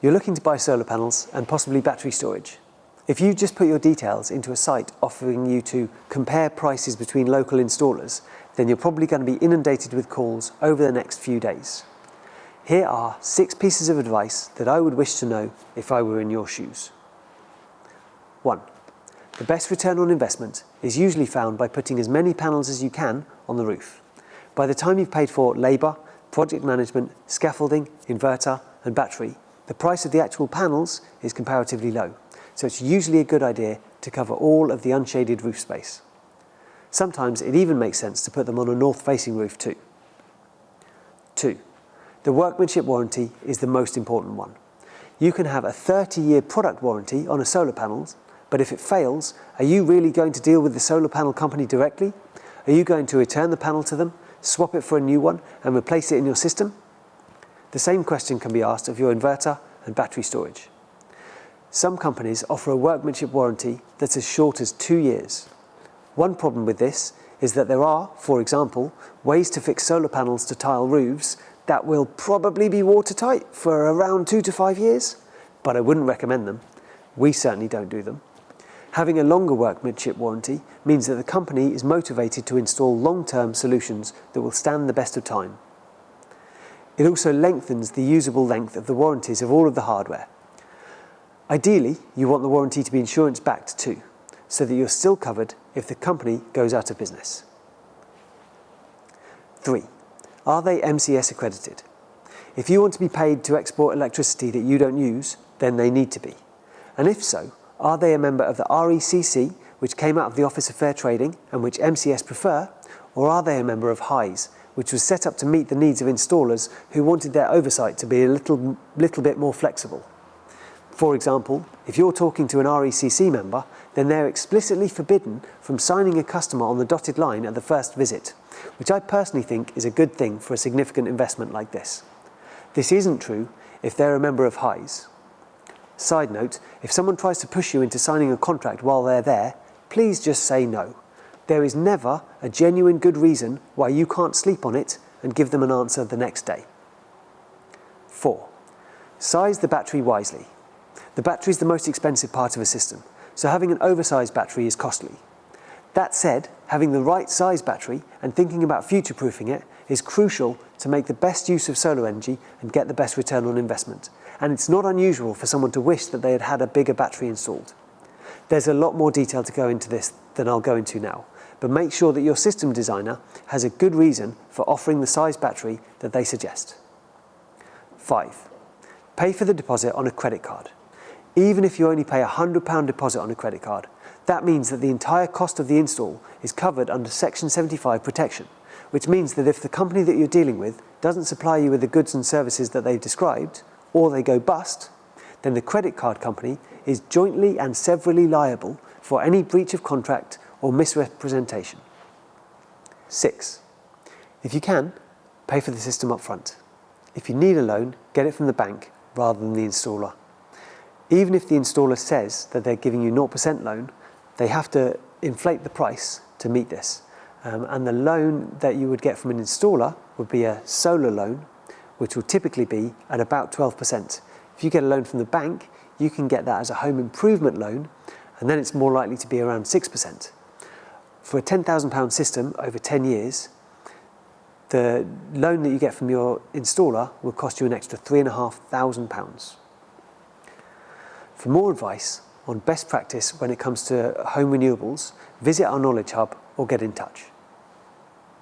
You're looking to buy solar panels and possibly battery storage. If you just put your details into a site offering you to compare prices between local installers, then you're probably going to be inundated with calls over the next few days. Here are 6 pieces of advice that I would wish to know if I were in your shoes. 1. The best return on investment is usually found by putting as many panels as you can on the roof. By the time you've paid for labour, project management, scaffolding, inverter and battery, the price of the actual panels is comparatively low, so it's usually a good idea to cover all of the unshaded roof space. Sometimes it even makes sense to put them on a north-facing roof too. 2. The workmanship warranty is the most important one. You can have a 30-year product warranty on a solar panel, but if it fails, are you really going to deal with the solar panel company directly? Are you going to return the panel to them, swap it for a new one and replace it in your system? The same question can be asked of your inverter and battery storage. Some companies offer a workmanship warranty that's as short as 2 years. One problem with this is that there are, for example, ways to fix solar panels to tile roofs that will probably be watertight for around 2 to 5 years, but I wouldn't recommend them. We certainly don't do them. Having a longer workmanship warranty means that the company is motivated to install long-term solutions that will stand the best of time. It also lengthens the usable length of the warranties of all of the hardware. Ideally, you want the warranty to be insurance-backed too, so that you're still covered if the company goes out of business. 3. Are they MCS accredited? If you want to be paid to export electricity that you don't use, then they need to be. And if so, are they a member of the RECC, which came out of the Office of Fair Trading and which MCS prefer, or are they a member of HIES, which was set up to meet the needs of installers who wanted their oversight to be a little bit more flexible? For example, if you're talking to an RECC member, then they're explicitly forbidden from signing a customer on the dotted line at the first visit, which I personally think is a good thing for a significant investment like this. This isn't true if they're a member of HIES. Side note, if someone tries to push you into signing a contract while they're there, please just say no. There is never a genuine good reason why you can't sleep on it and give them an answer the next day. 4. Size the battery wisely. The battery is the most expensive part of a system, so having an oversized battery is costly. That said, having the right size battery and thinking about future-proofing it is crucial to make the best use of solar energy and get the best return on investment. And it's not unusual for someone to wish that they had had a bigger battery installed. There's a lot more detail to go into this than I'll go into now, but make sure that your system designer has a good reason for offering the size battery that they suggest. 5. Pay for the deposit on a credit card. Even if you only pay a £100 deposit on a credit card, that means that the entire cost of the install is covered under Section 75 protection, which means that if the company that you're dealing with doesn't supply you with the goods and services that they've described, or they go bust, then the credit card company is jointly and severally liable for any breach of contract or misrepresentation. 6. If you can, pay for the system up front. If you need a loan, get it from the bank rather than the installer. Even if the installer says that they're giving you 0% loan, they have to inflate the price to meet this. And the loan that you would get from an installer would be a solar loan, which will typically be at about 12%. If you get a loan from the bank, you can get that as a home improvement loan, and then it's more likely to be around 6%. For a £10,000 system over 10 years, the loan that you get from your installer will cost you an extra £3,500. For more advice on best practice when it comes to home renewables, visit our Knowledge Hub or get in touch.